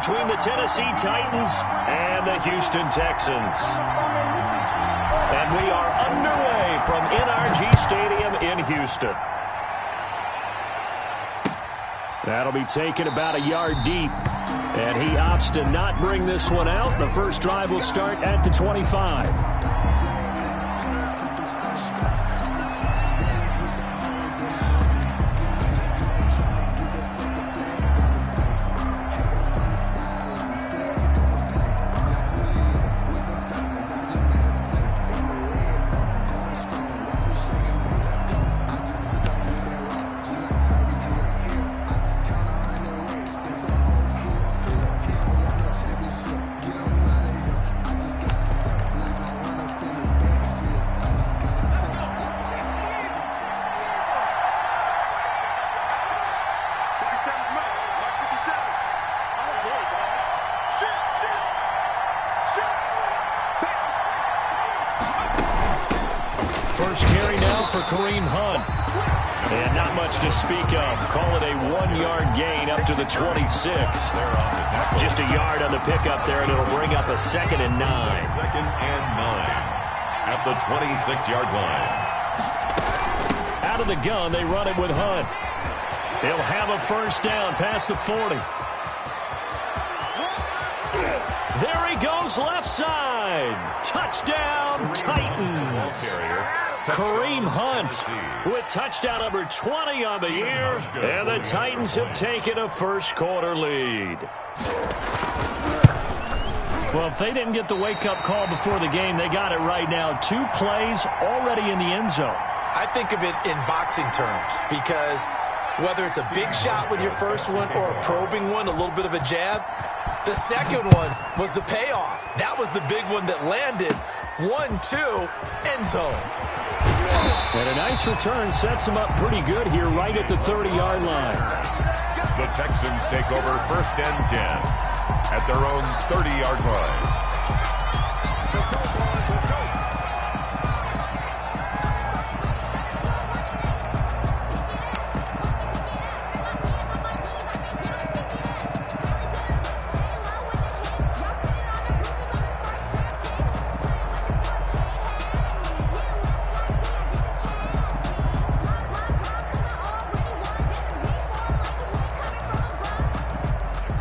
Between the Tennessee Titans and the Houston Texans. And we are underway from NRG Stadium in Houston. That'll be taken about a yard deep. And he opts to not bring this one out. The first drive will start at the 25. First carry now for Kareem Hunt. And not much to speak of. Call it a 1-yard gain up to the 26. Just a yard on the pickup there, and it'll bring up a 2nd and 9. 2nd and 9 at the 26-yard line. Out of the gun, they run it with Hunt. They'll have a first down past the 40. There he goes, left side. Touchdown, Titans. Kareem Hunt with touchdown number 20 on the year. And the Titans have taken a first-quarter lead. Well, if they didn't get the wake-up call before the game, they got it right now. 2 plays already in the end zone. I think of it in boxing terms because whether it's a big shot with your first one or a probing one, a little bit of a jab, the second one was the payoff. That was the big one that landed. 1-2, end zone. And a nice return sets them up pretty good here right at the 30-yard line. The Texans take over 1st and 10 at their own 30-yard line.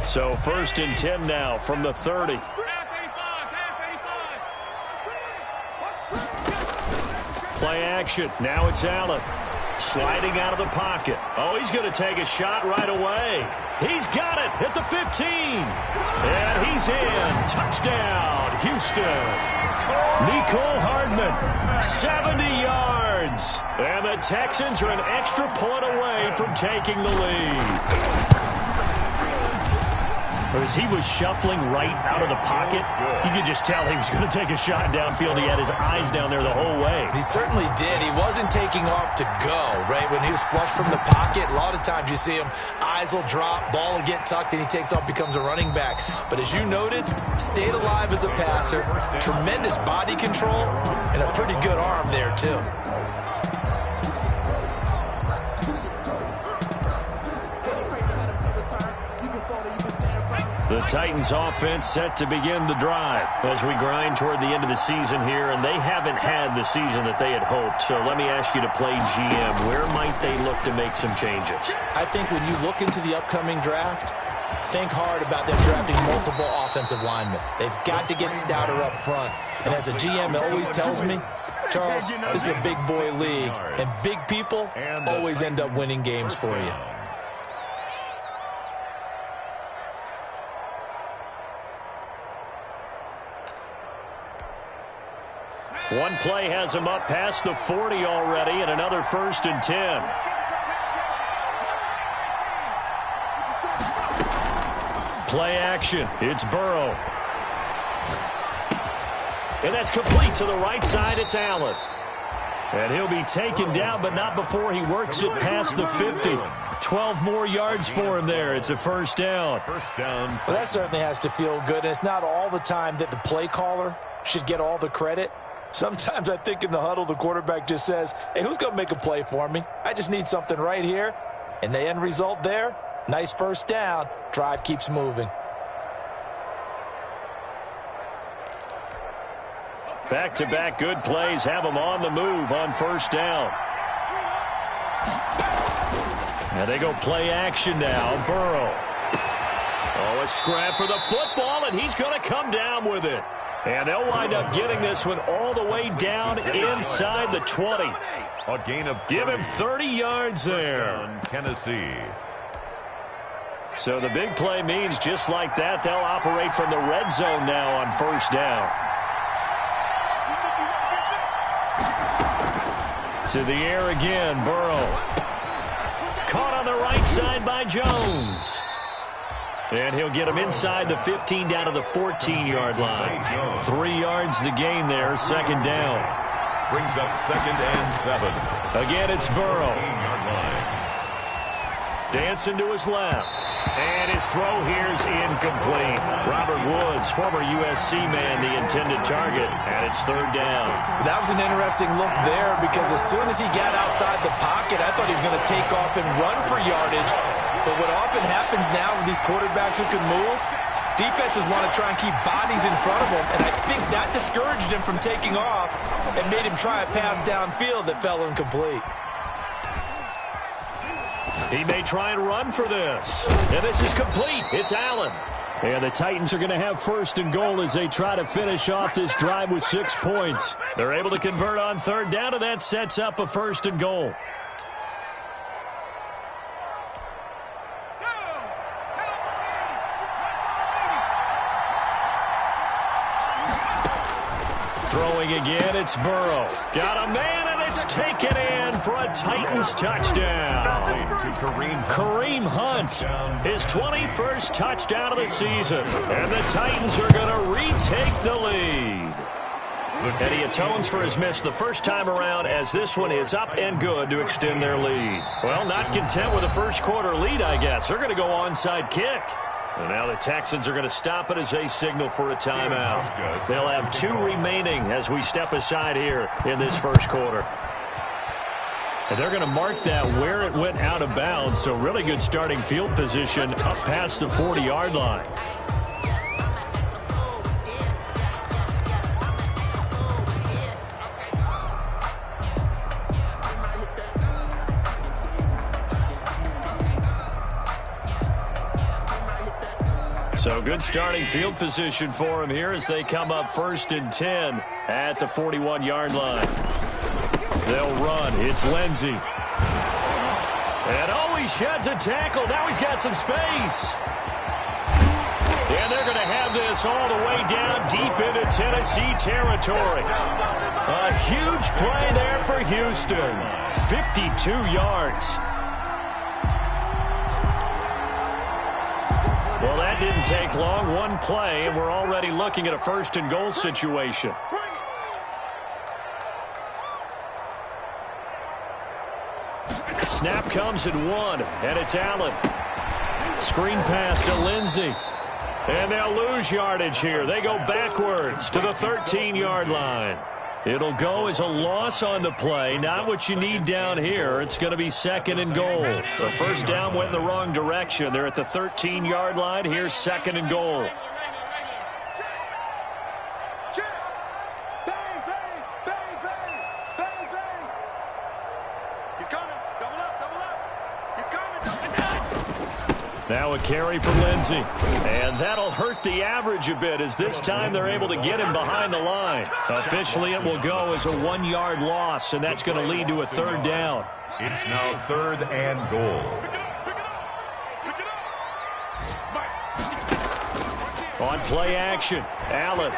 So 1st and 10 now from the 30. Play action. Now it's Allen. Sliding out of the pocket. Oh, he's going to take a shot right away. He's got it at the 15. And he's in. Touchdown, Houston. Nicole Hardman, 70 yards. And the Texans are an extra point away from taking the lead. As he was shuffling right out of the pocket, you could just tell he was going to take a shot downfield. He had his eyes down there the whole way. He certainly did. He wasn't taking off to go, right? When he was flush from the pocket, a lot of times you see him, eyes will drop, ball will get tucked, and he takes off, becomes a running back. But as you noted, stayed alive as a passer, tremendous body control, and a pretty good arm there, too. The Titans offense set to begin the drive as we grind toward the end of the season here, and they haven't had the season that they had hoped. So let me ask you to play GM. Where might they look to make some changes? I think when you look into the upcoming draft, think hard about them drafting multiple offensive linemen. They've got to get stouter up front. And as a GM, it always tells me, Charles, this is a big boy league, and big people always end up winning games for you. One play has him up past the 40 already, and another 1st and 10. Play action. It's Burrow. And that's complete to the right side. It's Allen. And he'll be taken down, but not before he works it past the 50. 12 more yards for him there. It's a first down. First down. Well, that certainly has to feel good. And it's not all the time that the play caller should get all the credit. Sometimes I think in the huddle, the quarterback just says, hey, who's going to make a play for me? I just need something right here. And the end result there, nice first down. Drive keeps moving. Back-to-back good plays have them on the move on first down. And they go play action now. Burrow. Oh, a scrap for the football, and he's going to come down with it. And they'll wind up getting this one all the way down inside the 20. A gain of 30. Give him 30 yards there. Tennessee. So the big play means just like that, they'll operate from the red zone now on first down. To the air again, Burrow. Caught on the right side by Jones. And he'll get him inside the 15 down to the 14-yard line. 3 yards the gain there, second down. Brings up 2nd and 7. Again, it's Burrow. 15-yard line. Dancing to his left. And his throw here's incomplete. Robert Woods, former USC man, the intended target, and it's third down. That was an interesting look there because as soon as he got outside the pocket, I thought he was going to take off and run for yardage. But what often happens now with these quarterbacks who can move, defenses want to try and keep bodies in front of them, and I think that discouraged him from taking off and made him try a pass downfield that fell incomplete. He may try and run for this. And this is complete. It's Allen. And the Titans are going to have first and goal as they try to finish off this drive with 6 points. They're able to convert on third down, and that sets up a first and goal. Throwing again, it's Burrow. Got a man, and it's taken in for a Titans touchdown. Kareem Hunt, his 21st touchdown of the season. And the Titans are going to retake the lead. And he atones for his miss the first time around as this one is up and good to extend their lead. Well, not content with a first quarter lead, I guess. They're going to go onside kick. And now the Texans are going to stop it as they signal for a timeout. They'll have 2 remaining as we step aside here in this first quarter. And they're going to mark that where it went out of bounds, so really good starting field position up past the 40-yard line. So good starting field position for him here as they come up 1st and 10 at the 41-yard line. They'll run. It's Lindsey. And oh, he sheds a tackle. Now he's got some space. And they're going to have this all the way down deep into Tennessee territory. A huge play there for Houston. 52 yards. Well, that didn't take long. One play, and we're already looking at a first and goal situation. Snap comes at 1, and it's Allen. Screen pass to Lindsey. And they'll lose yardage here. They go backwards to the 13-yard line. It'll go as a loss on the play. Not what you need down here. It's going to be 2nd and goal. The first down went in the wrong direction. They're at the 13-yard line. Here's 2nd and goal. Now a carry for Lindsey. And that'll hurt the average a bit as this time they're able to get him behind the line. Officially, it will go as a 1-yard loss, and that's going to lead to a third down. It's now 3rd and goal. On play action, Allen.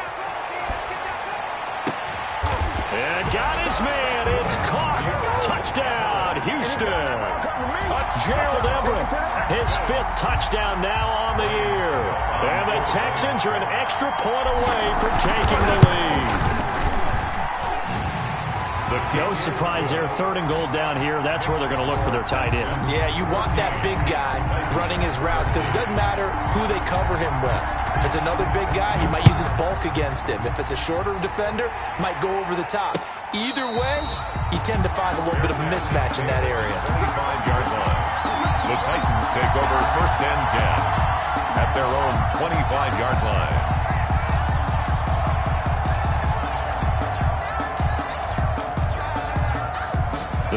And got his man. It's caught. Touchdown, Houston. Gerald Everett, his 5th touchdown now on the year. And the Texans are an extra point away from taking the lead. No surprise there. 3rd and goal down here. That's where they're going to look for their tight end. Yeah, you want that big guy running his routes because it doesn't matter who they cover him with. If it's another big guy, he might use his bulk against him. If it's a shorter defender, might go over the top. Either way, you tend to find a little bit of a mismatch in that area. 25-yard line. The Titans take over 1st and 10 at their own 25-yard line.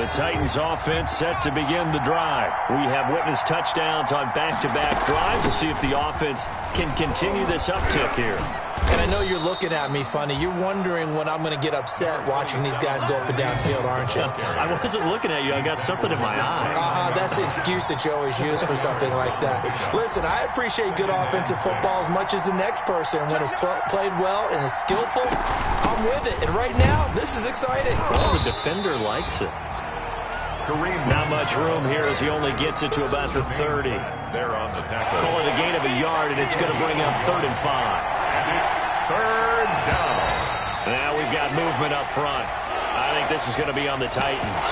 The Titans offense set to begin the drive. We have witnessed touchdowns on back-to-back drives. We'll see if the offense can continue this uptick here. And I know you're looking at me funny. You're wondering when I'm going to get upset watching these guys go up and down field, aren't you? I wasn't looking at you. I got something in my eye. That's the excuse that you always use for something like that. Listen, I appreciate good offensive football as much as the next person. When it's played well and is skillful, I'm with it. And right now, this is exciting. Well, the defender likes it. Not much room here as he only gets it to about the 30. They're on the tackle. Call it a gain of a yard, and it's going to bring up 3rd and 5. And it's 3rd down. Now we've got movement up front. I think this is going to be on the Titans.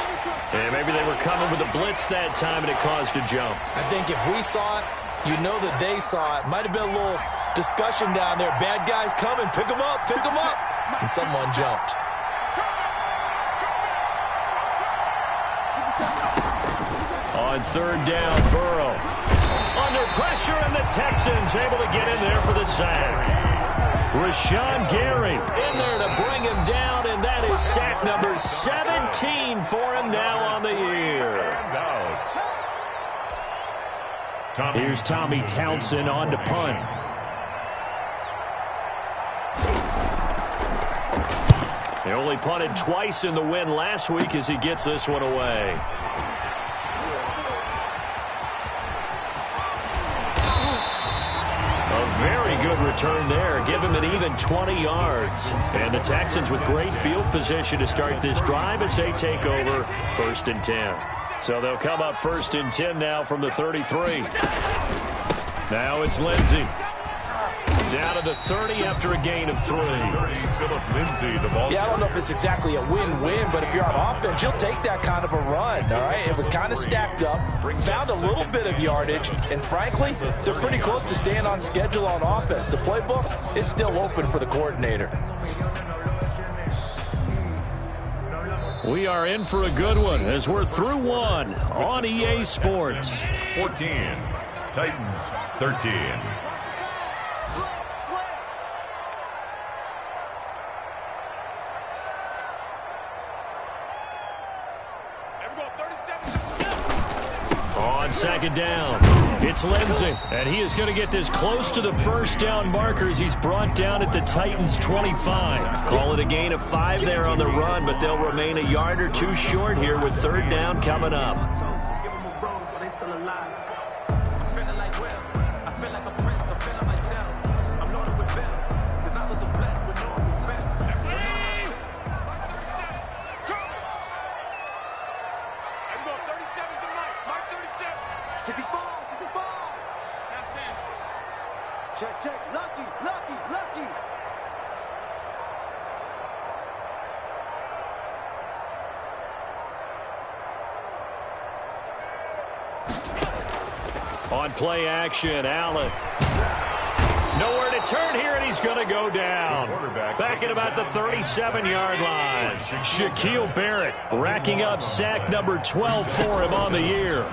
And maybe they were coming with a blitz that time, and it caused a jump. I think if we saw it, you know that they saw it. Might have been a little discussion down there. Bad guys coming. Pick them up. Pick them up. And someone jumped. On 3rd down, Burrow. Under pressure, and the Texans able to get in there for the sack. Rashawn Gary in there to bring him down, and that is sack number 17 for him now on the year. Here's Tommy Townsend on to punt. He only punted twice in the win last week as he gets this one away. Very good return there. Give him an even 20 yards. And the Texans with great field position to start this drive as they take over 1st and 10. So they'll come up 1st and 10 now from the 33. Now it's Lindsey. Down to the 30 after a gain of 3. Philip Lindsay, the ball. Yeah, I don't know if it's exactly a win-win, but if you're on offense, you'll take that kind of a run, all right? It was kind of stacked up, found a little bit of yardage, and frankly, they're pretty close to staying on schedule on offense. The playbook is still open for the coordinator. We are in for a good one as we're through one on EA Sports. 14, Titans 13. On 2nd down, it's Lindsey, and he is going to get this close to the 1st down markers. He's brought down at the Titans' 25. Call it a gain of 5 there on the run, but they'll remain a yard or 2 short here with 3rd down coming up. Check, lucky. On play action, Allen. Nowhere to turn here, and he's going to go down. Back at about the 37-yard line. Shaquille Barrett racking up sack number 12 for him on the year.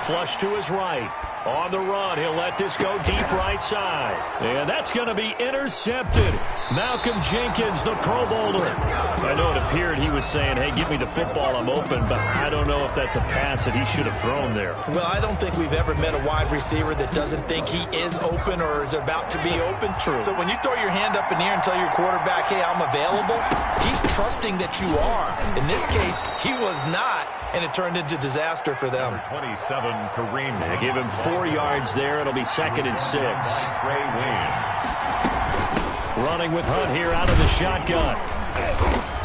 Flush to his right. On the run, he'll let this go deep right side. And that's going to be intercepted. Malcolm Jenkins, the Pro Bowler. I know it appeared he was saying, hey, give me the football, I'm open, but I don't know if that's a pass that he should have thrown there. Well, I don't think we've ever met a wide receiver that doesn't think he is open or is about to be open. True. So when you throw your hand up in the air and tell your quarterback, hey, I'm available, he's trusting that you are. In this case, he was not, and it turned into disaster for them. 27, Kareem. They give him 4 yards there. It'll be 2nd and 6. Trey Waynes. Running with Hunt here out of the shotgun.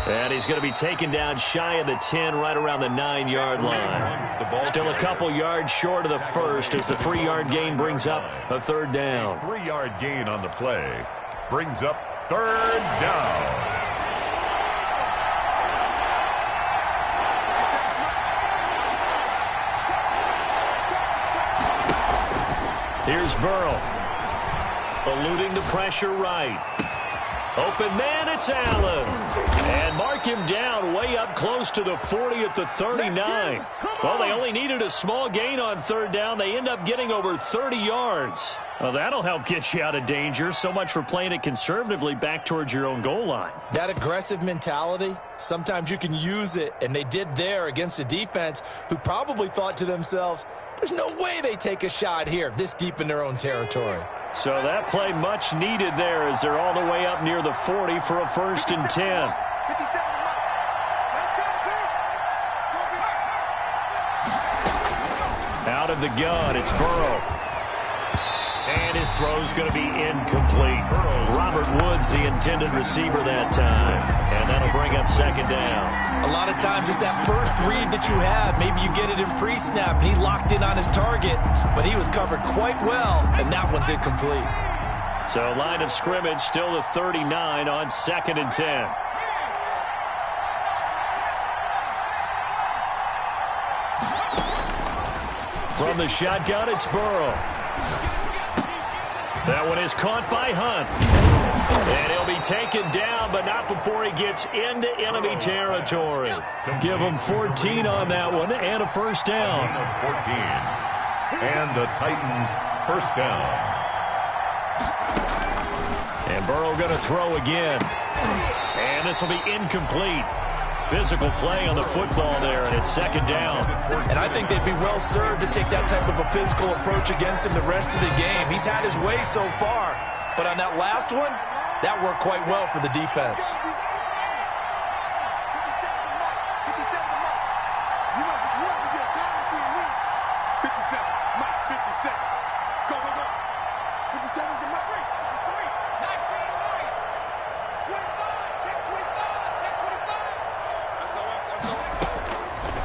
And he's going to be taken down shy of the 10, right around the 9-yard line. Still a couple yards short of the 1st as the 3-yard gain brings up a 3rd down. 3-yard gain on the play. Brings up 3rd down. Here's Burrow. Eluding the pressure right. Open man, it's Allen. And mark him down way up close to the 40 at the 39. Well, they only needed a small gain on third down. They end up getting over 30 yards. Well, that'll help get you out of danger. So much for playing it conservatively back towards your own goal line. That aggressive mentality, sometimes you can use it, and they did there against a defense who probably thought to themselves, there's no way they take a shot here this deep in their own territory. So that play much needed there as they're all the way up near the 40 for a 1st and 10. Out of the gun, it's Burrow. And his throw's going to be incomplete. Robert Woods, the intended receiver that time. And that'll bring up 2nd down. A lot of times it's that first read that you have. Maybe you get it in pre-snap, and he locked in on his target, but he was covered quite well, and that one's incomplete. So line of scrimmage still the 39 on 2nd and 10. From the shotgun, it's Burrow. That one is caught by Hunt. And he'll be taken down, but not before he gets into enemy territory. Give him 14 on that one and a 1st down. 14. And the Titans' 1st down. And Burrow going to throw again. And this will be incomplete. Physical play on the football there, and it's 2nd down. And I think they'd be well served to take that type of a physical approach against him the rest of the game. He's had his way so far, but on that last one, that worked quite well for the defense.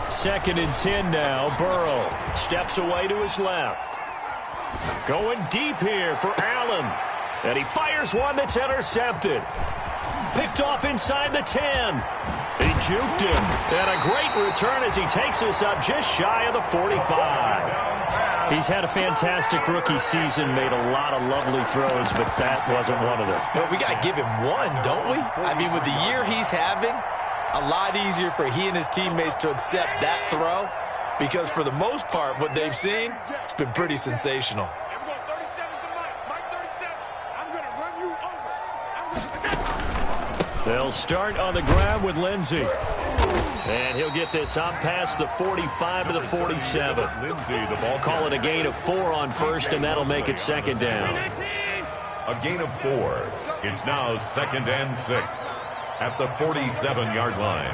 Second and 10 now. Burrow steps away to his left. Going deep here for Allen. And he fires one that's intercepted. Picked off inside the 10. He juked him. And a great return as he takes us up just shy of the 45. He's had a fantastic rookie season, made a lot of lovely throws, but that wasn't one of them. Well, we got to give him one, don't we? I mean, with the year he's having, a lot easier for he and his teammates to accept that throw because for the most part, what they've seen, it's been pretty sensational. They'll start on the ground with Lindsey. And he'll get this up past the 45 to the 47. Call it a gain of 4 on 1st, and that'll make it 2nd down. A gain of 4. It's now 2nd and 6 at the 47-yard line.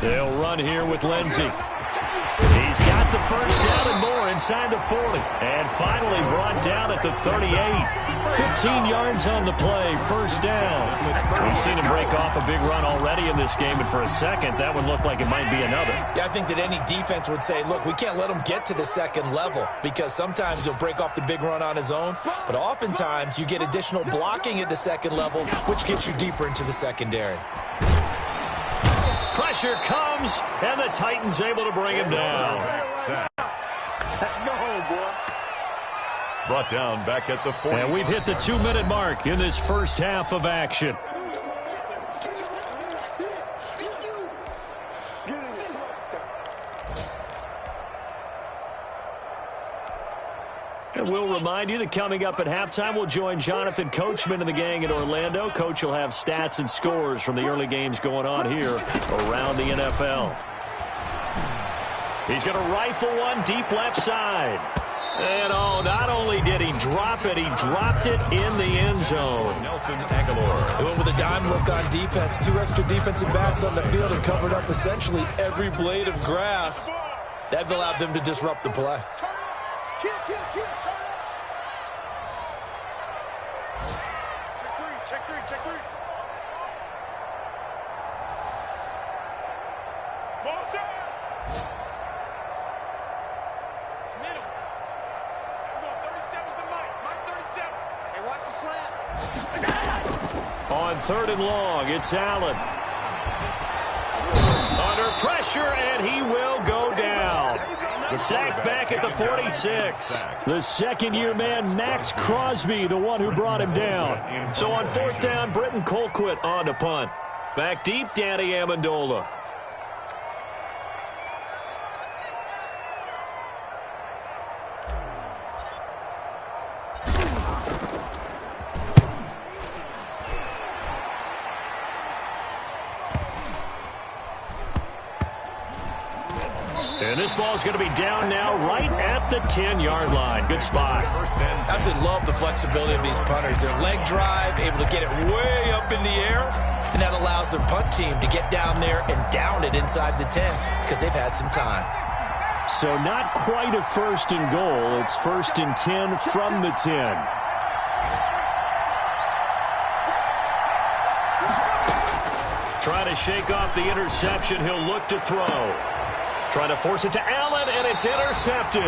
They'll run here with Lindsey. He's got the 1st down and more inside the 40. And finally brought down at the 38. 15 yards on the play, 1st down. We've seen him break off a big run already in this game, and for a second, that one looked like it might be another. Yeah, I think that any defense would say, look, we can't let him get to the 2nd level because sometimes he'll break off the big run on his own, but oftentimes you get additional blocking at the 2nd level, which gets you deeper into the secondary. Pressure comes, and the Titans able to bring him down. Brought down back at the 40. And we've hit the 2-minute mark in this first half of action. And we'll remind you that coming up at halftime, we'll join Jonathan Coachman and the gang in Orlando. Coach will have stats and scores from the early games going on here around the NFL. He's going to rifle one deep left side. And, oh, not only did he drop it, he dropped it in the end zone. Nelson Aguilar. They went with a dime look on defense. 2 extra defensive backs on the field and covered up essentially every blade of grass. That allowed them to disrupt the play. Check three. Motion! Middle. We're going 37's the Mike 37. Hey, watch the slant. On 3rd and long, it's Allen. Under pressure, and he will go down. Sacked back at the 46. The second-year man, Max Crosby, the one who brought him down. So on fourth down, Britton Colquitt on to punt. Back deep, Danny Amendola. And this ball is going to be down now right at the 10-yard line. Good spot. Absolutely love the flexibility of these punters. Their leg drive, able to get it way up in the air, and that allows their punt team to get down there and down it inside the 10 because they've had some time. So not quite a first and goal. It's first and 10 from the 10. Trying to shake off the interception. He'll look to throw. Trying to force it to Allen, and it's intercepted.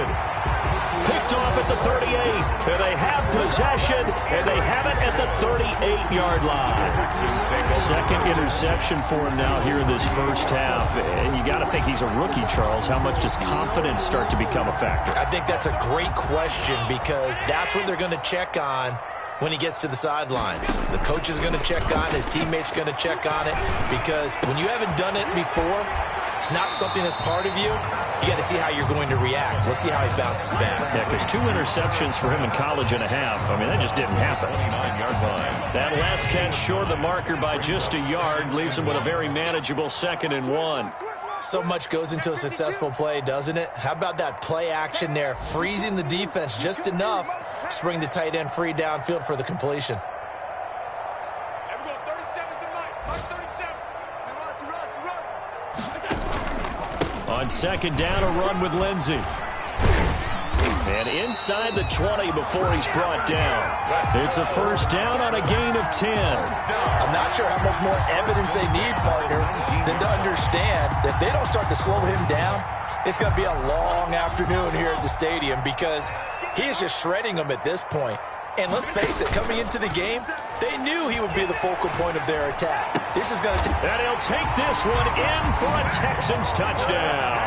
Picked off at the 38. And they have possession, and they have it at the 38-yard line. Second interception for him now here in this first half. And you got to think he's a rookie, Charles. How much does confidence start to become a factor? I think that's a great question because that's what they're going to check on when he gets to the sidelines. The coach is going to check on, his teammates going to check on it, because when you haven't done it before, it's not something that's part of you. You got to see how you're going to react. Let's see how he bounces back. Yeah, because 2 interceptions for him in college and a half. I mean, that just didn't happen. 29-yard line. That last catch short of the marker by just a yard leaves him with a very manageable 2nd and 1. So much goes into a successful play, doesn't it? How about that play action there, freezing the defense just enough to bring the tight end free downfield for the completion. On second down, a run with Lindsey. And inside the 20 before he's brought down. It's a first down on a gain of 10. I'm not sure how much more evidence they need, partner, than to understand that if they don't start to slow him down, it's going to be a long afternoon here at the stadium because he is just shredding them at this point. And let's face it, coming into the game, they knew he would be the focal point of their attack. This is going to... And he'll take this one in for a Texans touchdown.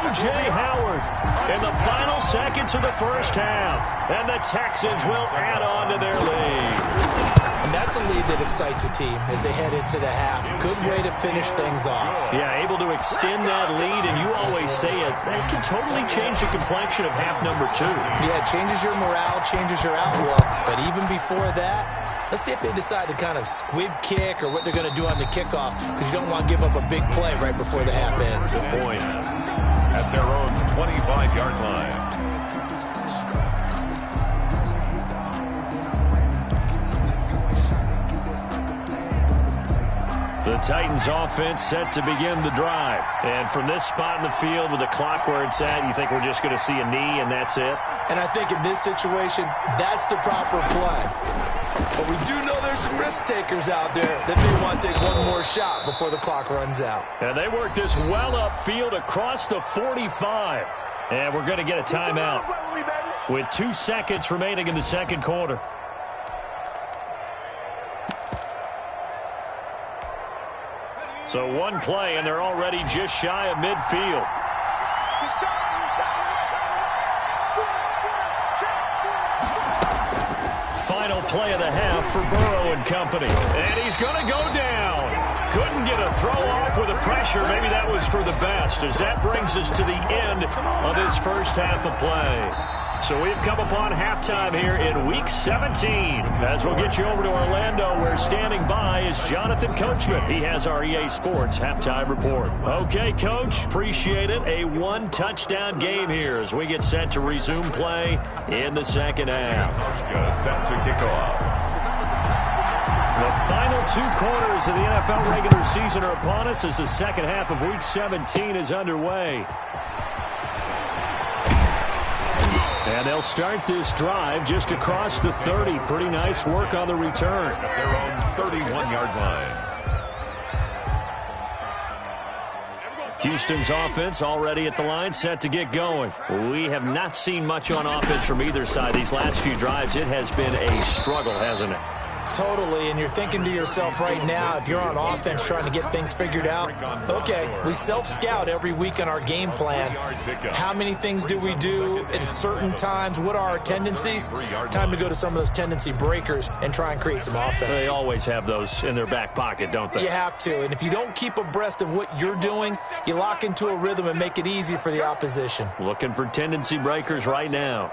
O.J. Howard in the final seconds of the first half. And the Texans will add on to their lead. And that's a lead that excites a team as they head into the half. Good way to finish things off. Yeah, able to extend that lead, and you always say it, that can totally change the complexion of half number 2. Yeah, it changes your morale, changes your outlook. But even before that, let's see if they decide to kind of squib kick or what they're going to do on the kickoff, because you don't want to give up a big play right before the half ends. Good point. At their own 25-yard line. The Titans offense set to begin the drive. And from this spot in the field with the clock where it's at, you think we're just going to see a knee and that's it? And I think in this situation, that's the proper play. But we do know there's some risk takers out there that may want to take one more shot before the clock runs out. And they work this well upfield across the 45. And we're going to get a timeout with 2 seconds remaining in the second quarter. So one play, and they're already just shy of midfield. Final play of the half for Burrow and company. And he's going to go down. Couldn't get a throw off with the pressure. Maybe that was for the best, as that brings us to the end of this first half of play. So we've come upon halftime here in Week 17. As we'll get you over to Orlando, where standing by is Jonathan Coachman. He has our EA Sports halftime report. Okay, Coach, appreciate it. A 1-touchdown game here as we get set to resume play in the second half. Set to kick off. The final 2 quarters of the NFL regular season are upon us as the second half of Week 17 is underway. And they'll start this drive just across the 30. Pretty nice work on the return. At their own 31-yard line. Houston's offense already at the line, set to get going. We have not seen much on offense from either side. These last few drives, it has been a struggle, hasn't it? Totally, and you're thinking to yourself right now, if you're on offense trying to get things figured out, okay, we self-scout every week on our game plan. How many things do we do at certain times? What are our tendencies? Time to go to some of those tendency breakers and try and create some offense. They always have those in their back pocket, don't they? You have to, and if you don't keep abreast of what you're doing, you lock into a rhythm and make it easy for the opposition. Looking for tendency breakers right now.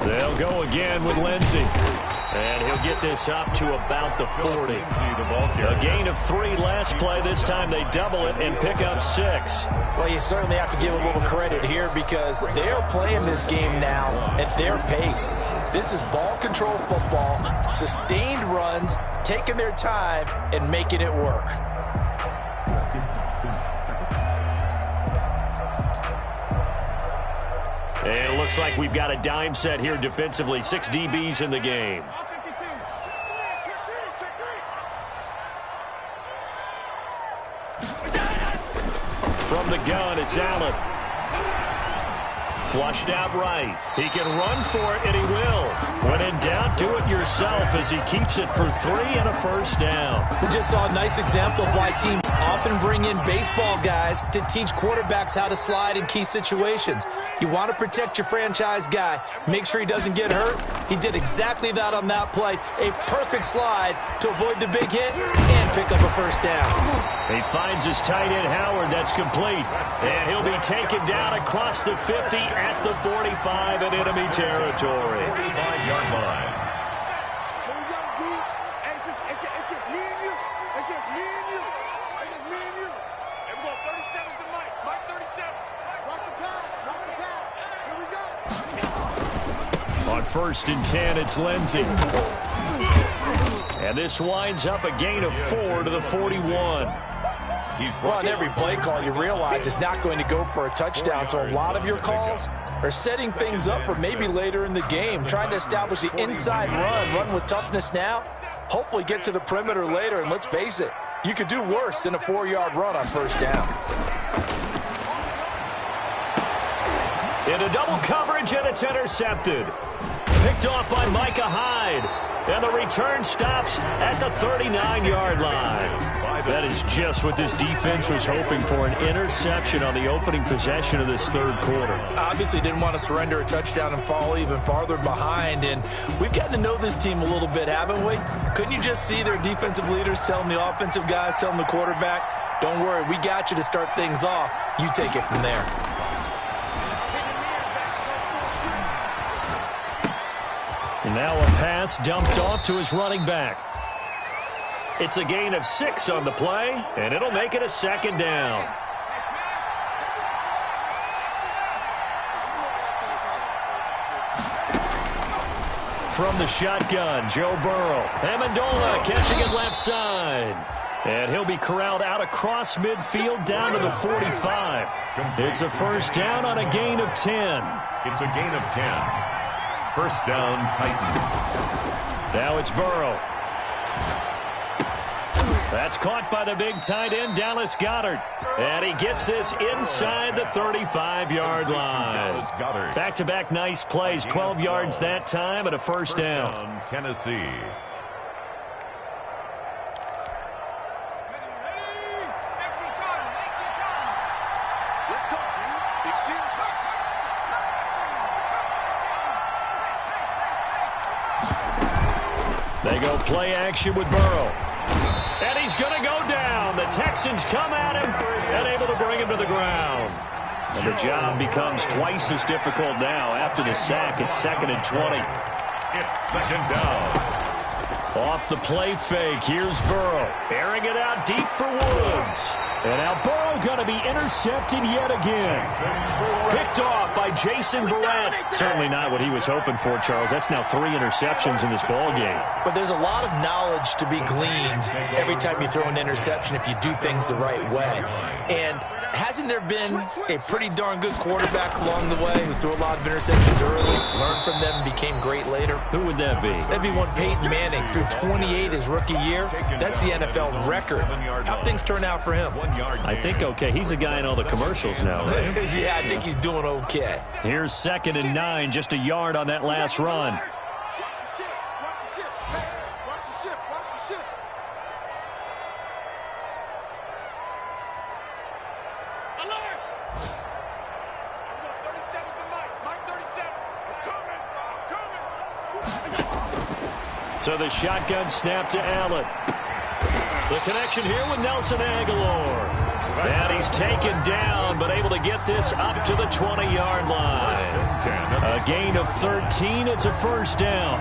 They'll go again with Lindsey. And he'll get this up to about the 40. A gain of 3 last play. This time they double it and pick up 6. Well, you certainly have to give a little credit here because they're playing this game now at their pace. This is ball control football, sustained runs, taking their time and making it work. And it looks like we've got a dime set here defensively. 6 DBs in the game. From the gun, it's Allen. Flushed out right. He can run for it, and he will. When in doubt, do it yourself as he keeps it for 3 and a first down. We just saw a nice example of why teams often bring in baseball guys to teach quarterbacks how to slide in key situations. You want to protect your franchise guy. Make sure he doesn't get hurt. He did exactly that on that play. A perfect slide to avoid the big hit and pick up a first down. He finds his tight end, Howard. That's complete. And he'll be taken down across the 50 at the 45 in enemy territory. 45-yard line. It's just me and you. It's just me and you. It's just me and you. Here we go. 37's the Mike. Mike 37. Watch the pass. Watch the pass. Here we go. On 1st and 10, it's Lindsey. And this winds up a gain of 4 to the 41. Well, on every play call, you realize it's not going to go for a touchdown, so a lot of your calls are setting things up for maybe later in the game, trying to establish the inside run with toughness now, hopefully get to the perimeter later, and let's face it, you could do worse than a 4-yard run on first down. Into double coverage, and it's intercepted. Picked off by Micah Hyde. And the return stops at the 39-yard line. That is just what this defense was hoping for, an interception on the opening possession of this 3rd quarter. Obviously didn't want to surrender a touchdown and fall even farther behind, and we've gotten to know this team a little bit, haven't we? Couldn't you just see their defensive leaders telling the offensive guys, telling the quarterback, don't worry, we got you to start things off. You take it from there. And now a pass dumped off to his running back. It's a gain of 6 on the play, and it'll make it a 2nd down. From the shotgun, Joe Burrow. Amendola catching it left side. And he'll be corralled out across midfield down to the 45. It's a first down on a gain of 10. It's a gain of 10. First down, Titans. Now it's Burrow. That's caught by the big tight end, Dallas Goedert. And he gets this inside the 35-yard line. Back-to-back nice plays, 12 yards that time and a first down. Tennessee. They go play action with Burrow. And he's going to go down. The Texans come at him and able to bring him to the ground. And the job becomes twice as difficult now after the sack. It's 2nd and 20. It's 2nd down. Off the play fake, here's Burrow. Airing it out deep for Woods. And now Burrow going to be intercepted yet again. Picked off by Jason Verrett. Certainly not what he was hoping for, Charles. That's now 3 interceptions in this ball game. But there's a lot of knowledge to be gleaned every time you throw an interception if you do things the right way. And hasn't there been a pretty darn good quarterback along the way who threw a lot of interceptions early, learned from them, and became great later? Who would that be? That'd be one Peyton Manning. Threw 28 his rookie year. That's the NFL record. How'd things turn out for him? I think okay. He's a guy in all the commercials now, right? Yeah, I think he's doing okay. Here's 2nd and 9, just a yard on that last run. So the shotgun snap to Allen. The connection here with Nelson Aguilar. And he's taken down, but able to get this up to the 20-yard line. A gain of 13. It's a first down.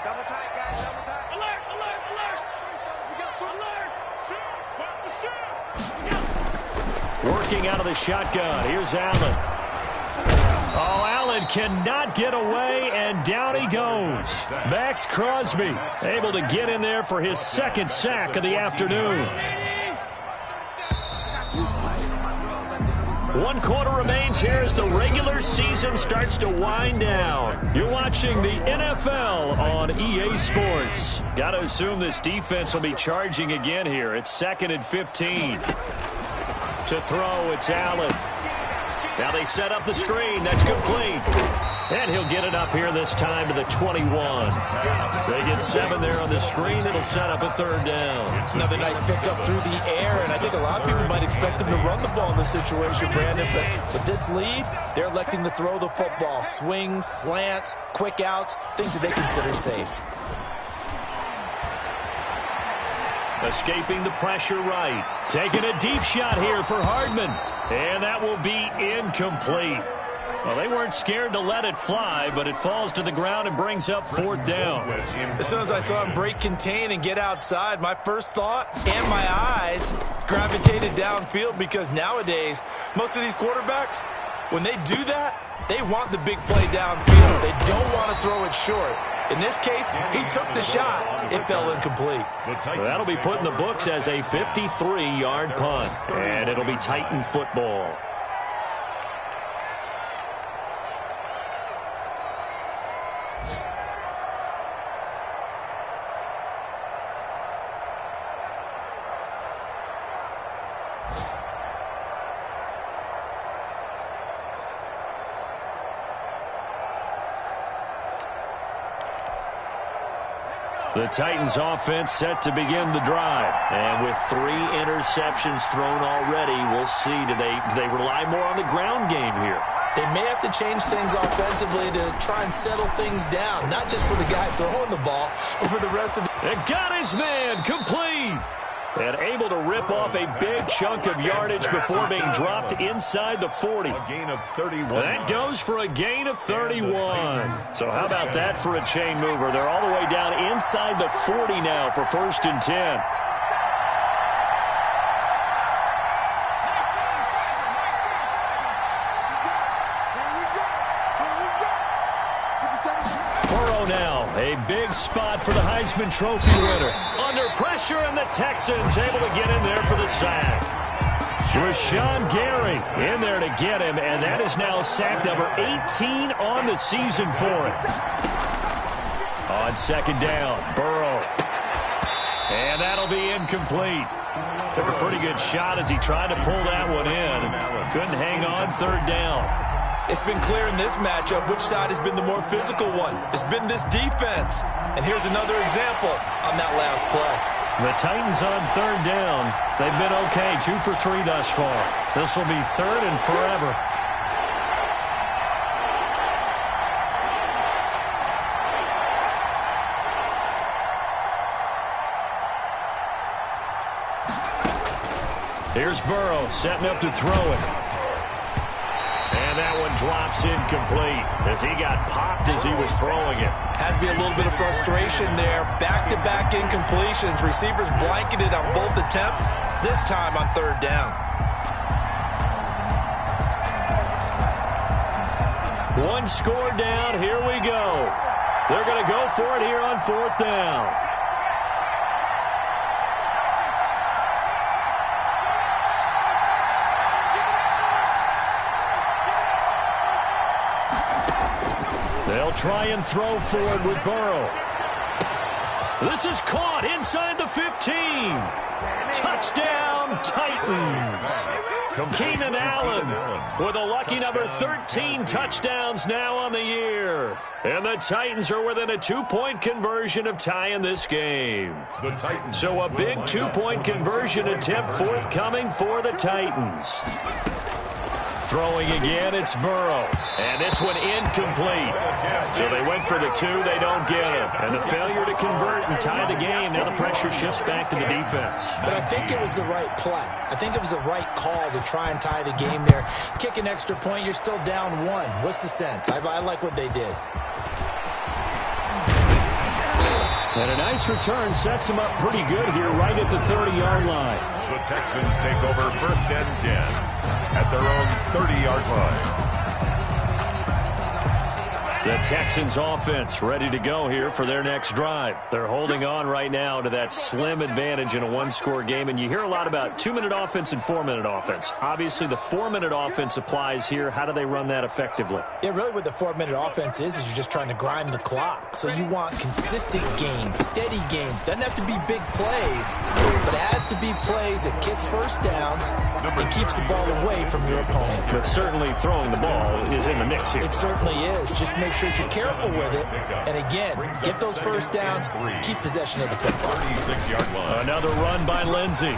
Double tight, guys. Double tight. Alert, alert, alert. We got alert. Shoot. Watch the shoot. Working out of the shotgun. Here's Allen. Oh, Allen cannot get away, and down he goes. Max Crosby able to get in there for his second sack of the afternoon. 1 quarter remains here as the regular season starts to wind down. You're watching the NFL on EA Sports. Got to assume this defense will be charging again here. It's 2nd and 15. To throw, it's Allen. Now they set up the screen. That's complete. And he'll get it up here this time to the 21. They get 7 there on the screen. It'll set up a 3rd down. Another nice pickup through the air, and I think a lot of people might expect them to run the ball in this situation, Brandon. But with this lead, they're electing to throw the football. Swings, slants, quick outs, things that they consider safe. Escaping the pressure right. Taking a deep shot here for Hardman. And that will be incomplete. Well, they weren't scared to let it fly, but it falls to the ground and brings up 4th down. As soon as I saw him break contain and get outside, my first thought and my eyes gravitated downfield, because nowadays, most of these quarterbacks, when they do that, they want the big play downfield. They don't want to throw it short. In this case, he took the shot. It fell incomplete. Well, that'll be put in the books as a 53-yard punt, and it'll be Titan football. The Titans offense set to begin the drive. And with 3 interceptions thrown already, we'll see. Do they rely more on the ground game here? They may have to change things offensively to try and settle things down. Not just for the guy throwing the ball, but for the rest of the... And got his man complete. And able to rip off a big chunk of yardage before being dropped inside the 40. A gain of 31. That goes for a gain of 31. So how about that for a chain mover? They're all the way down inside the 40 now for 1st and 10. A big spot for the Heisman Trophy winner. Under pressure, and the Texans able to get in there for the sack. Rashawn Gary in there to get him, and that is now sack number 18 on the season for it. On 2nd down, Burrow. And that'll be incomplete. Took a pretty good shot as he tried to pull that one in. Couldn't hang on 3rd down. It's been clear in this matchup which side has been the more physical one. It's been this defense. And here's another example on that last play. The Titans on 3rd down. They've been okay, 2 for 3 thus far. This will be 3rd and forever. Here's Burrow setting up to throw it. And that one drops incomplete as he got popped as he was throwing it. Has to be a little bit of frustration there. Back-to-back incompletions. Receivers blanketed on both attempts, this time on 3rd down. One score down. Here we go. They're going to go for it here on 4th down. They'll try and throw forward with Burrow. This is caught inside the 15. Touchdown, Titans. Keenan Allen with a lucky number 13 touchdowns now on the year. And the Titans are within a 2-point conversion of tying this game. So a big 2-point conversion attempt forthcoming for the Titans. Throwing again, it's Burrow. And this one incomplete. So they went for the 2, they don't get it. And the failure to convert and tie the game. Now the pressure shifts back to the defense. But I think it was the right play. I think it was the right call to try and tie the game there. Kick an extra point, you're still down 1. What's the sense? I like what they did. And a nice return sets them up pretty good here right at the 30-yard line. The Texans take over 1st and 10 at their own 30-yard line. The Texans offense ready to go here for their next drive. They're holding on right now to that slim advantage in a one-score game. And you hear a lot about 2-minute offense and 4-minute offense. Obviously, the 4-minute offense applies here. How do they run that effectively? Yeah, really what the 4-minute offense is you're just trying to grind the clock. So you want consistent gains, steady gains. Doesn't have to be big plays, but it has to be plays that gets first downs and keeps the ball away from your opponent. But certainly throwing the ball is in the mix here. It certainly is. Just make sure that you're careful with it. And again, get those first downs, keep possession of the football. 36-yard line. Another run by Lindsey.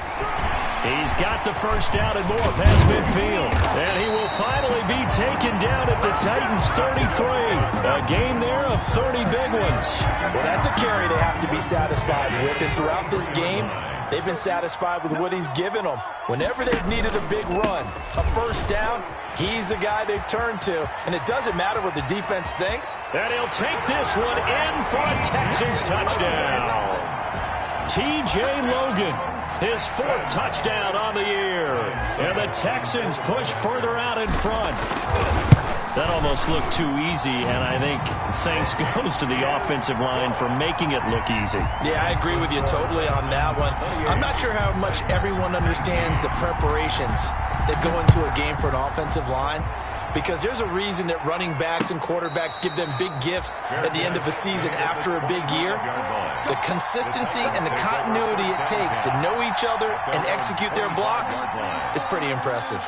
He's got the first down and more past midfield. And he will finally be taken down at the Titans 33. A game there of 30 big ones. Well, that's a carry they have to be satisfied with. And throughout this game, they've been satisfied with what he's given them. Whenever they've needed a big run, a first down, he's the guy they've turned to. And it doesn't matter what the defense thinks. And he'll take this one in for a Texans touchdown. T.J. Logan, his 4th touchdown on the year. And the Texans push further out in front. That almost looked too easy, and I think thanks goes to the offensive line for making it look easy. Yeah, I agree with you totally on that one. I'm not sure how much everyone understands the preparations that go into a game for an offensive line, because there's a reason that running backs and quarterbacks give them big gifts at the end of a season after a big year. The consistency and the continuity it takes to know each other and execute their blocks is pretty impressive.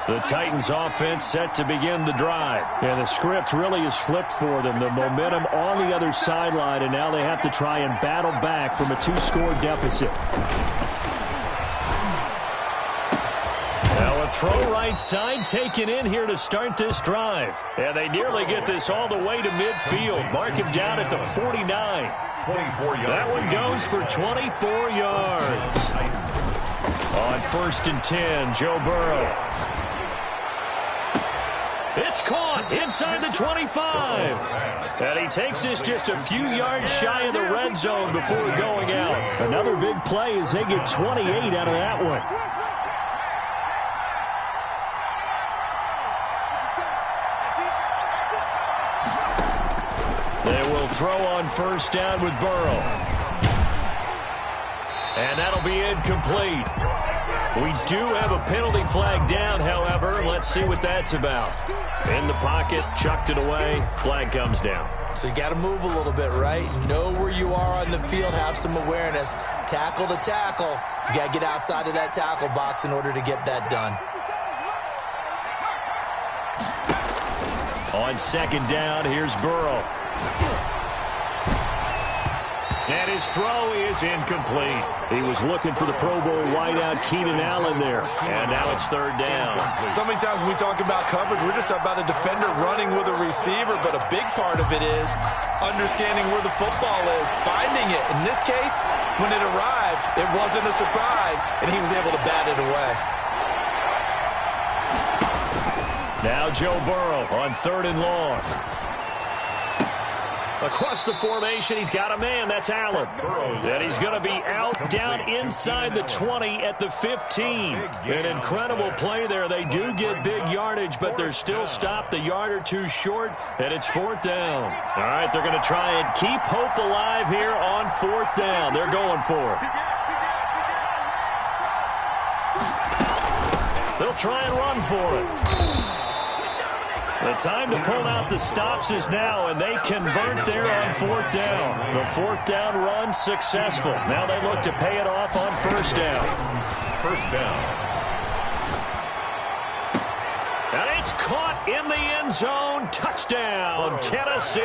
The Titans offense set to begin the drive. And the script really is flipped for them. The momentum on the other sideline, and now they have to try and battle back from a 2-score deficit. Now a throw right side taken in here to start this drive. And they nearly get this all the way to midfield. Mark him down at the 49. 24 yards. That one goes for 24 yards. On 1st and 10, Joe Burrow. It's caught inside the 25. And he takes this just a few yards shy of the red zone before going out. Another big play as they get 28 out of that one. They will throw on 1st down with Burrow. And that'll be incomplete. We do have a penalty flag down, however. Let's see what that's about. In the pocket, chucked it away, flag comes down. So you got to move a little bit, right? Know where you are on the field, have some awareness. Tackle to tackle. You got to get outside of that tackle box in order to get that done. On 2nd down, here's Burrow. And his throw is incomplete. He was looking for the Pro Bowl wideout Keenan Allen there. And now it's 3rd down. So many times when we talk about coverage, we're just about a defender running with a receiver, but a big part of it is understanding where the football is, finding it. In this case, when it arrived, it wasn't a surprise, and he was able to bat it away. Now Joe Burrow on 3rd and long. Across the formation, he's got a man. That's Allen. And he's going to be out down inside the 20 at the 15. An incredible play there. They do get big yardage, but they're still stopped a yard or two short, and it's 4th down. All right, they're going to try and keep hope alive here on 4th down. They're going for it. They'll try and run for it. The time to pull out the stops is now, and they convert there on 4th down. The 4th down run successful. Now they look to pay it off on 1st down. 1st down. And it's caught in the end zone. Touchdown, Tennessee.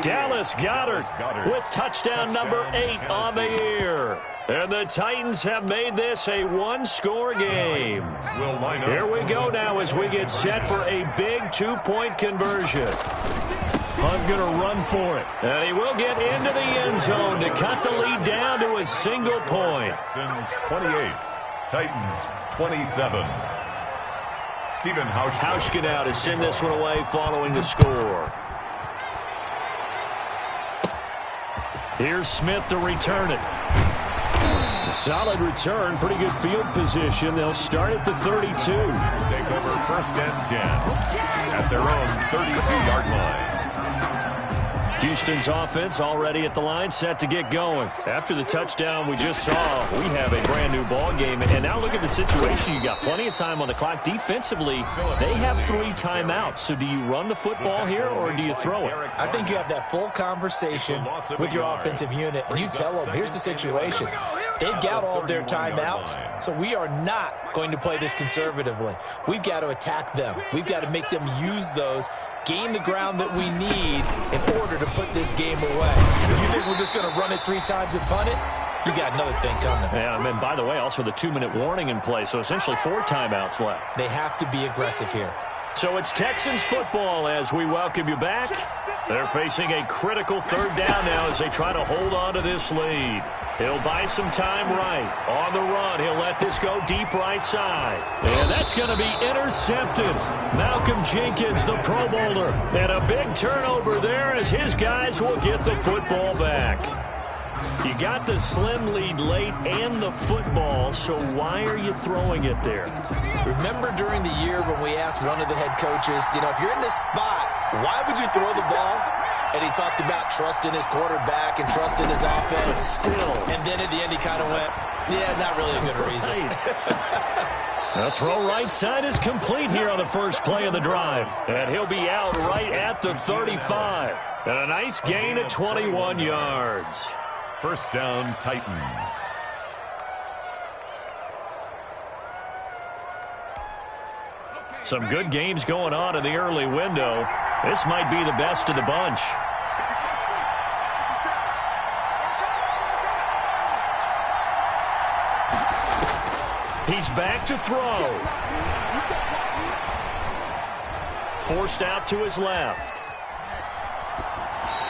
Dallas Goedert with touchdown number 8 on the year. And the Titans have made this a one-score game. Here we go now as we get set for a big 2-point conversion. Hunt going to run for it. And he will get into the end zone to cut the lead down to a single point. Texans 28, Titans 27. Stephen Hauschka now to send this one away following the score. Here's Smith to return it. Solid return, pretty good field position. They'll start at the 32. Take over 1st and 10 at their own 32-yard line. Houston's offense already at the line, set to get going. After the touchdown we just saw, we have a brand-new ball game. And now look at the situation. You got plenty of time on the clock. Defensively, they have 3 timeouts. So do you run the football here or do you throw it? I think you have that full conversation with your offensive unit, and you tell them, here's the situation. They've got all their timeouts, so we are not going to play this conservatively. We've got to attack them. We've got to make them use those, gain the ground that we need in order to put this game away. If you think we're just going to run it 3 times and punt it, you got another thing coming. Yeah, and by the way, also the 2-minute warning in play, so essentially 4 timeouts left. They have to be aggressive here. So it's Texans football as we welcome you back. They're facing a critical 3rd down now as they try to hold on to this lead. He'll buy some time right. On the run, he'll let this go deep right side. And that's going to be intercepted. Malcolm Jenkins, the Pro Bowler. And a big turnover there as his guys will get the football back. You got the slim lead late and the football, so why are you throwing it there? Remember during the year when we asked one of the head coaches, if you're in this spot, why would you throw the ball? And he talked about trusting his quarterback and trusting his offense. And then at the end he kind of went, yeah, not really a good reason. The throw right side is complete here on the first play of the drive. And he'll be out right at the 35. And a nice gain of 21 yards. 1st down, Titans. Some good games going on in the early window. This might be the best of the bunch. He's back to throw. Forced out to his left.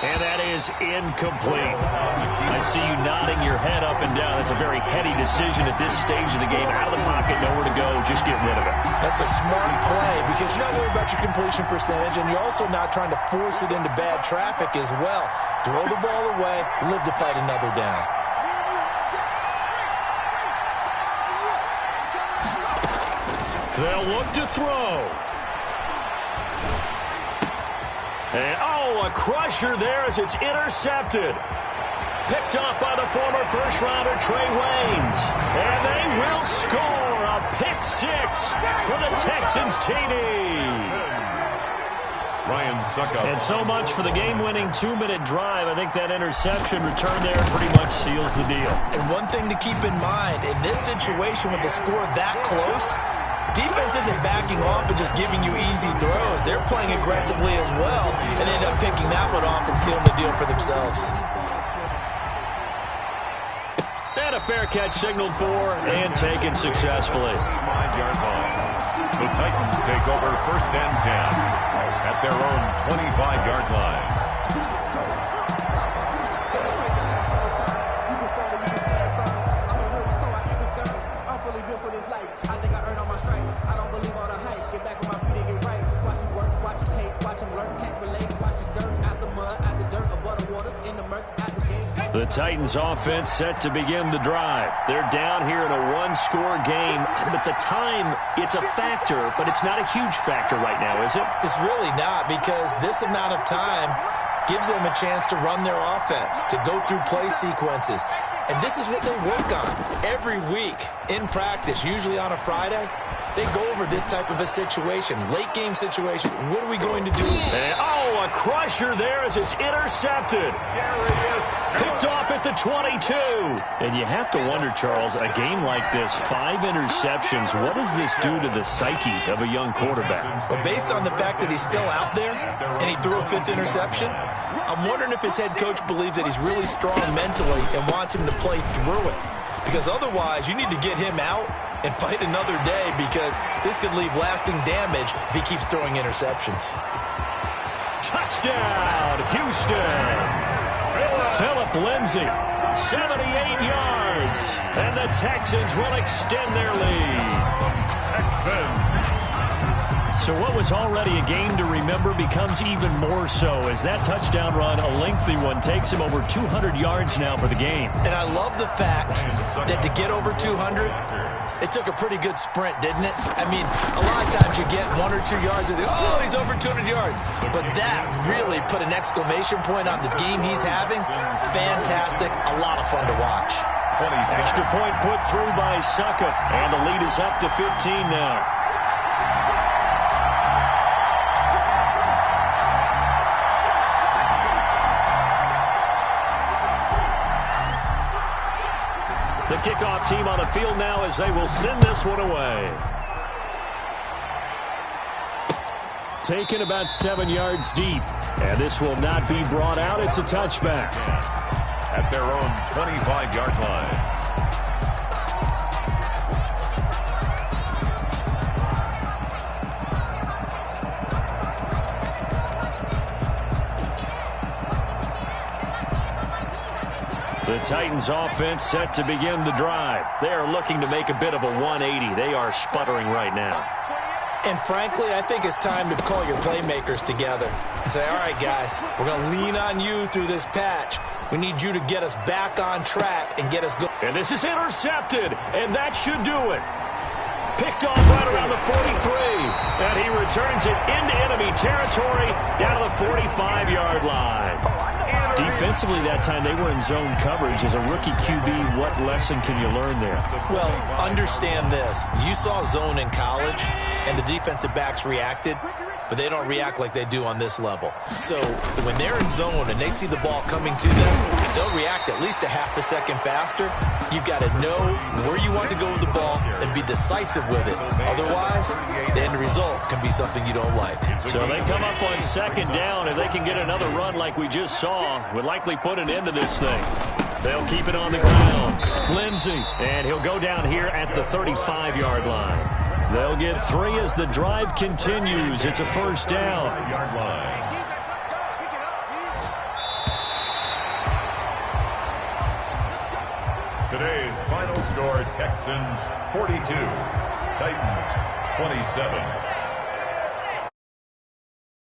And that is incomplete. I see you nodding your head up and down. It's a very heady decision at this stage of the game. Out of the pocket, nowhere to go. Just get rid of it. That's a smart play because you're not worried about your completion percentage, and you're also not trying to force it into bad traffic as well. Throw the ball away, live to fight another down. They'll look to throw. And, a crusher there as it's intercepted. Picked off by the former first-rounder Trey Waynes. And they will score a pick 6 for the Texans TD. Ryan Suckup. And so much for the game-winning 2-minute drive. I think that interception return there pretty much seals the deal. And one thing to keep in mind, in this situation with the score that close, defense isn't backing off and just giving you easy throws. They're playing aggressively as well and end up picking that one off and sealing the deal for themselves. And a fair catch signaled for and taken successfully. 5-yard line. The Titans take over 1st and 10 at their own 25-yard line. The Titans offense set to begin the drive. They're down here in a one-score game, but the time, it's a factor, but it's not a huge factor right now, is it? It's really not, because this amount of time gives them a chance to run their offense, to go through play sequences. And this is what they work on every week in practice, usually on a Friday. They go over this type of a situation, late game situation. What are we going to do? And, a crusher there as it's intercepted. There he is. Picked off at the 22. And you have to wonder, Charles, a game like this, 5 interceptions, what does this do to the psyche of a young quarterback? Well, based on the fact that he's still out there and he threw a 5th interception, I'm wondering if his head coach believes that he's really strong mentally and wants him to play through it. Because otherwise, you need to get him out and fight another day, because this could leave lasting damage if he keeps throwing interceptions. Touchdown, Houston. Philip Lindsay, 78 yards. And the Texans will extend their lead. Texans. So what was already a game to remember becomes even more so as that touchdown run, a lengthy one, takes him over 200 yards now for the game. And I love the fact that to get over 200, it took a pretty good sprint, didn't it? I mean, a lot of times you get 1 or 2 yards and he's over 200 yards. But that really put an exclamation point on the game he's having. Fantastic. A lot of fun to watch. Extra point put through by Suckup. And the lead is up to 15 now. The kickoff team on the field now as they will send this one away. Taken about 7 yards deep. And this will not be brought out. It's a touchback. At their own 25-yard line. The Titans offense set to begin the drive. They are looking to make a bit of a 180. They are sputtering right now. And frankly, I think it's time to call your playmakers together and say, all right, guys, we're going to lean on you through this patch. We need you to get us back on track and get us going. And this is intercepted, and that should do it. Picked off right around the 43, and he returns it into enemy territory down to the 45-yard line. Defensively that time, they were in zone coverage. As a rookie QB, what lesson can you learn there? Well, understand this. You saw zone in college, and the defensive backs reacted, but they don't react like they do on this level. So when they're in zone and they see the ball coming to them, they'll react at least a half a second faster. You've got to know where you want to go with the ball and be decisive with it. Otherwise, the end result can be something you don't like. So they come up on second down. If they can get another run like we just saw, would likely put an end to this thing. They'll keep it on the ground. Lindsay, and he'll go down here at the 35-yard line. They'll get 3 as the drive continues. It's a first down. Today's final score, Texans 42, Titans 27.